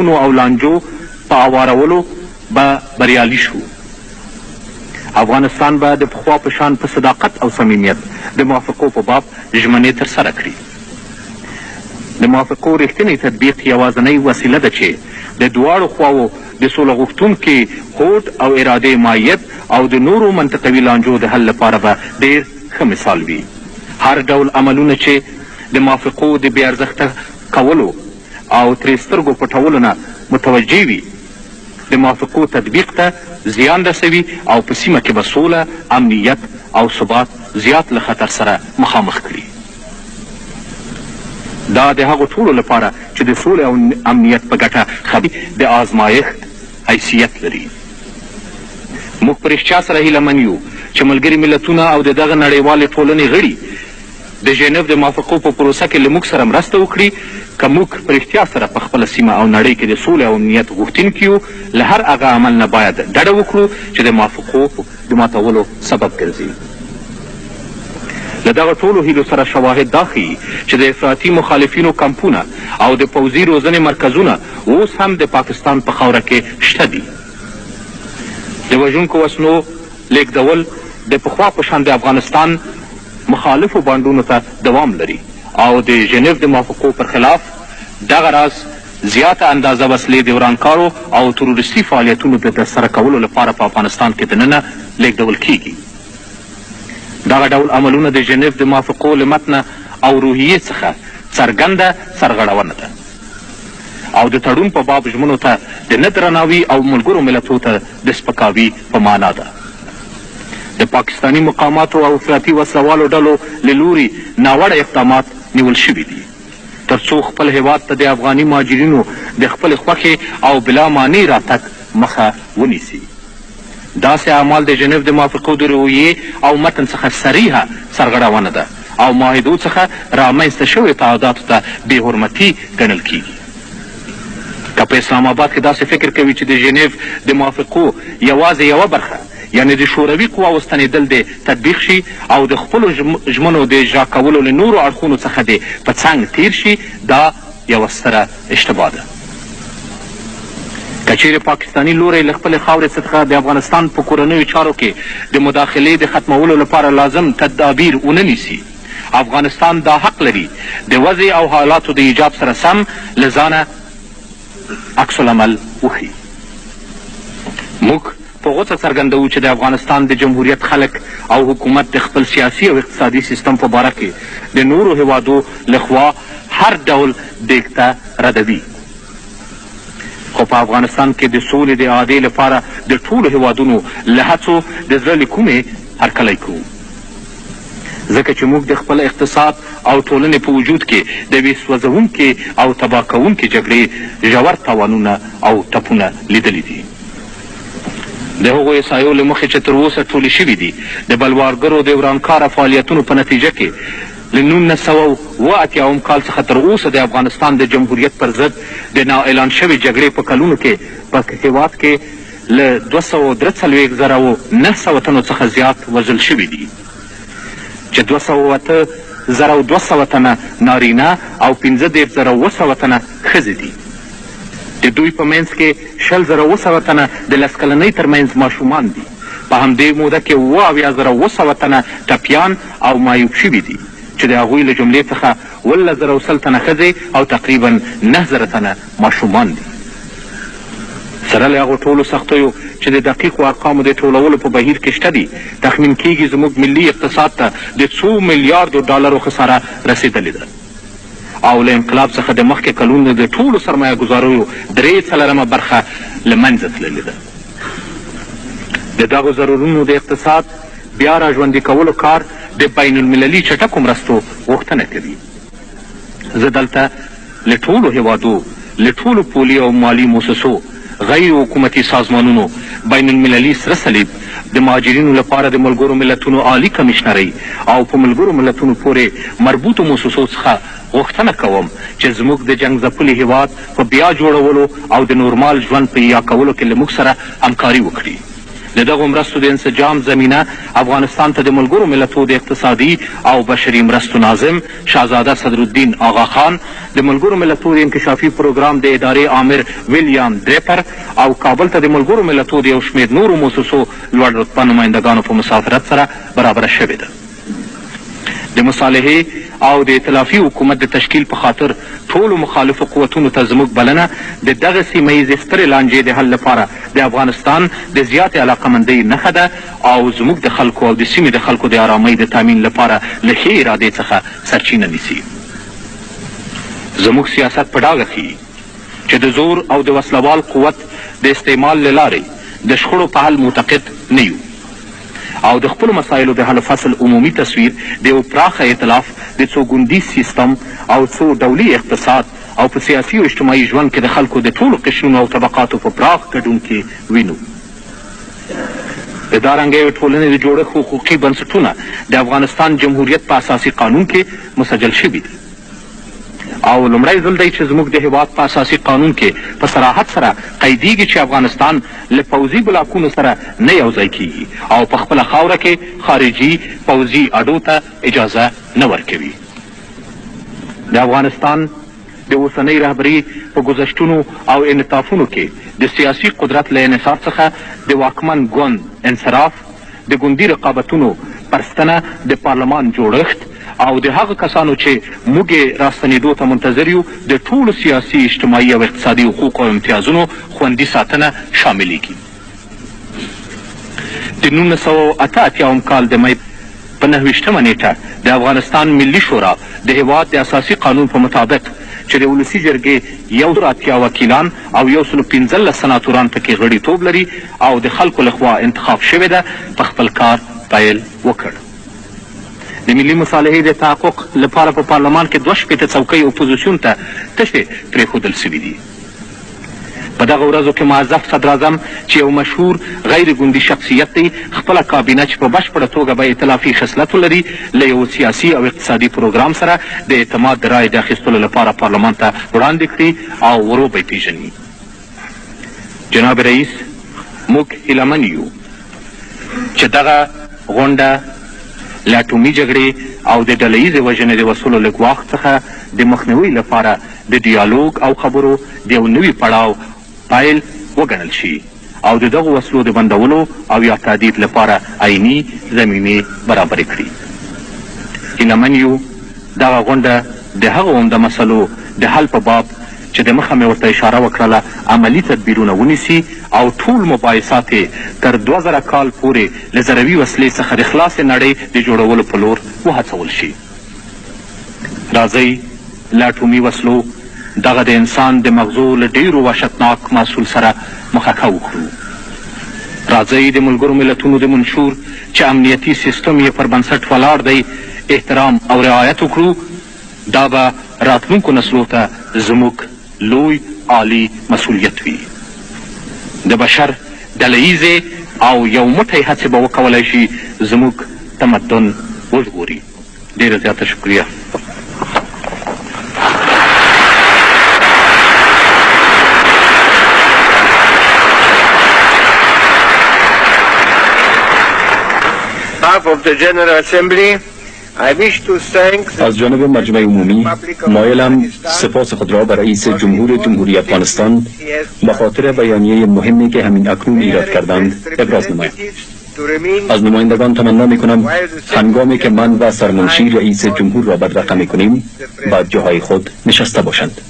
تعرفونو او لانجو په اوارولو به بریالي شو. افغانستان به د پخوا په شان په صداقت او صمیمیت د موافقو په باب ژمنې ترسره کړي. د موافقو رښتینی تطبیق یوازینۍ وسیله ده چې د دواړو خواو د سوله غوښتونکي هوډ او ارادې مایت او د نورو منطقوي لانجو د حل لپاره به ډېر ښه مثال وي. هر ډول عملونه چې د موافقو د بې ارزښته کولو او ترې سترګو پټولو نه متوجه وي د موافقو تطبیق ته زیان رسوي او په سیمه کې به سوله، امنیت او ثبات زیات له خطر سره مخامخ کړي. دا د هغو ټولو لپاره چې د سولې او امنیت په ګټه خبرې د آزمایښت حیثیت لري. موږ په رښتیا سره هیله من یو چې ملګري ملتونه او د دغه نړیوالې ټولنې غړي د ژنیو د موافقو په پروسه کې له موږ سره مرسته وکړي. که موږ په رښتیا سره په خپله سیمه او نړۍ کې د سولې او امنیت غوښتونکي یو، له هر هغه عمل نه باید ډډه وکړو چې د موافقو د ماتولو سبب ګرځي. له دغه ټولو هیلو سره شواهد دا ښیي چې د افراطي مخالفینو کمپونه او د پوځي روزنې مرکزونه اوس هم د پاکستان په خاوره کې شته دي. د وژونکو وسلو لیږدول د پخوا په شان د افغانستان مخالفو بانډونو ته دوام لري او د ژنیو د موافقو پر خلاف دغه راز زیاته اندازه وسلې د ورانکارو او تروریستي فعالیتونو د ترسره کولو لپاره په افغانستان کې دننه لیږدول کیږي. دغه ډول عملونه د ژنیو د موافقو له متنه او روحیې څخه څرګنده سرغړونه ده او د تړون په باب ژمنو ته د نه درناوي او ملګرو ملتونو ته د سپکاوي په معنا ده. د پاکستاني مقاماتو او افراطي وسلوالو ډلو له لوري ناوړه اقدامات نیول شوي دي تر څو خپل هیواد ته د افغاني مهاجرینو د خپلې خوښې او بلا معنی راتګ مخه ونیسي. داسې اعمال د ژنیو د موافقو د روحیې او متن څخه صریحه سرغړونه ده او معاهدو څخه رامنځته شویو تعهداتو ته بې حرمتي ګڼل کیږي. که په اسلام آباد کې داسې فکر کوي چې د ژنیو د موافقو یوازې یوه برخه یعنې د شوروي قواو ستنېدل د تطبیق شي او د خپلو ژمنو د اجرا کولو له نورو اړخونو څخه د په څنګ تیر شي، دا یوه ستره اشتباه ده. که چیرې پاکستاني لوری له خپلې خاورې څخه د افغانستان په کورنیو چارو کې د مداخلې د ختمولو لپاره لازم تدابیر ونه نیسي، افغانستان دا حق لري د وضع او حالاتو د ایجاب سره سم له ځانه عکس العمل وښیي. موږ په غوڅه څرګندوو چې د افغانستان د جمهوریت خلک او حکومت د خپل سیاسي او اقتصادي سیستم په باره کې د نورو هیوادو لخوا هر ډول دیکته ردوي، خو په افغانستان کې د سولې د اعادې لپاره د ټولو هیوادونو له هڅو د زړه له کومې هرکلی کوو، ځکه چې موږ د خپل اقتصاد او ټولنې په وجود کې د یوې سوځونکې او تباه کوونکې جګړې ژور تاوانونه او ټپونه لیدلي دي. د هغو احصایو له مخې چې تر اوسه ټولې شوي دي د بلوارګرو د ورانکاره فعالیتونو په نتیجه کې له 1980 کال څخه تر اوسه د افغانستان د جمهوریت پر ضد د نااعلان شوې جګړې په کلونو کې په هېواد کې له 243,900 تنو څخه زیات وژل شوي دي، چې 208,200 تنه نارینه او 15,200 تنه ښځې دي. د دوی په منځ کې 20,200 تنه د 10 کلنۍ ترمنځ ماشومان دي. په همدې موده کې 78,200 تنه ټپیان او معیوب شوي دي، چې د هغوی له جملې څخه 18,000 تنه ښځې او تقریبا 9,000 تنه ماشومان دي. سره له هغو ټولو سختیو چې د دقیقو ارقامو د ټولولو په بهیر کې شته دي، تخمین کیږي زموږ ملي اقتصاد ته د 2 میلیاردو ډالرو خساره رسېدلې ده او له انقلاب څخه د مخکې کلونو د ټولو سرمایه ګزاریو 3/4 برخه له منځه تللې ده. د دغو ضرورونو د اقتصاد بیا را ژوندي کولو کار د بین المللي چټکو مرستو غوښتنه کوي. زه دلته له ټولو هیوادو، له ټولو پولي او مالي مؤسسو، غیر حکومتي سازمانونو، بین المللي سره صلیب، د مهاجرینو لپاره د ملګرو ملتونو عالی کمیشنرۍ او په ملګرو ملتونو پورې مربوطو مؤسسو څخه غوښتنه کوم چې زموږ د جنګ ځپلي هیواد په بیا جوړولو او د نورمال ژوند په احیا کولو کې له موږ سره همکاري وکړي. د دغو مرستو د انسجام زمینه افغانستان ته د ملګرو ملتونو د اقتصادي او بشري مرستو ناظم شهزاده صدرالدین آغا خان، د ملګرو ملتونو د انکشافي پروګرام د ادارې عامر ویلیام دریپر او کابل ته د ملګرو ملتونو د یو شمېر نورو موسسو لوړ رتبه نمایندګانو په مسافرت سره برابره شوې ده. د مصالحې او د ائتلافي حکومت د تشکیل په خاطر ټولو مخالفو قوتونو ته زموږ بلنه د دغه سیمه ییزې سترې لانجې د حل لپاره د افغانستان د زیاتې علاقمندۍ نښه ده او زموږ د خلکو او د سیمې د خلکو د آرامۍ د تامین لپاره له ښې ارادې څخه سرچینه نیسي. زموږ سیاست په ډاګه ښیي چې د زور او د وسلوال قوت د استعمال له لارې د شخړو په حل معتقد نه یو او د خپلو مسایلو د حل فصل عمومي تصویر د یو پراخه ائتلاف د څو ګوندیز سیستم او څو ډولي اقتصاد او په سیاسي او اجتماعي ژوند کې د خلکو د ټولو قشرونو او طبقاتو په پراخ ګډون کې وینو. د دارنګه یوې ټولنې د جوړښت حقوقي بنسټونه د افغانستان جمهوریت په اساسي قانون کې مسجل شوي دي او لومړی ځل دی چې زموږ د هېواد په اساسي قانون کې په صراحت سره قیدیږي چې افغانستان له پوځي بلاکونو سره نه یوځای کیږي او په خپله خاوره کې خارجي پوځي اډو ته اجازه نه ورکوي. د افغانستان د اوسنۍ رهبري په ګذشتونو او انعطافونو کې د سیاسي قدرت له انحصار څخه د واکمن ګوند انصراف، د ګوندي رقابتونو پرستنه، د پارلمان جوړښت او د هغه کسانو چې موږ یې راستنېدو ته منتظر یو د ټولو سیاسي، اجتماعي او اقتصادي حقوقو او امتیازونو خوندي ساتنه شاملیږي. د 1988 کال د می په 29 نیټه د افغانستان ملي شورا د هېواد د اساسي قانون په مطابق چې د ولسي جرګې 180 وکیلان او 115 سناتوران پکې غړیتوب لري او د خلکو لخوا انتخاب شوې ده په خپل کار پیل وکړ. د ملي مصالحې د تحقق لپاره په پارلمان کې 2 څوکۍ اپوزیسیون ته تشې پرېښودل سوي دي. په دغه ورځو کې معزف صدراعظم چې یو مشهور غیر ګوندي شخصیت دی خپله کابینه چې په بشپړه توګه به ائتلافي خصلتو لري له یو سیاسي او اقتصادي پروګرام سره د اعتماد د رایې د اخیستلو لپاره پارلمان ته وړاندې کړي او ورو به یې پیژني. جناب رئیس، موږ هیله یو چې دغه غونډه له اټومي جګړې او د ډله ییزې وژنې د وسلو له ګواښ څخه د مخنیوي لپاره د ډیالوګ او خبرو د یو نوي پړاو پیل وګڼل شي او د دغو وسلو د بندولو او یا تعدید لپاره عیني زمینې برابرې کړي. هیله یو دغه غونډه د هغو عمده مسلو د حل په باب چې د مخه مې ورته اشاره وکړله عملي تدبیرونه ونیسي او ټول مباحثات یې تر 2000 کال پورې له ضروي وسلې څخه د خلاصې نړۍ د جوړولو په لور وهڅول شي. راځئ له اټومي وسلو دغه د انسان د مغزو له ډېرو وحشتناک محصول سره مخکه وکړو. راځئ د ملګرو ملتونو د منشور چې امنیتي سیستم یې پر بنسټ ولاړ دی احترام او رعایت وکړو. دا به راتلونکو نسلو ته زموږ لوی عالی مسؤلیت وي. د بشر ډله ییزې او یو موټی هڅې به وکولی شي زموږ تمدن وژغوري. ډېره زیاته شکریه. از جانب مجمع عمومی مایلم سپاس خود را به رئیس جمهوری افغانستان به خاطر بیانیه مهمی که همین اکنون ایراد کردند ابراز نمایم. از نمایندگان تمنا میکنم هنگامی که من و سرمنشی رئیس جمهور را بدرقه میکنیم به جاهای خود نشسته باشند.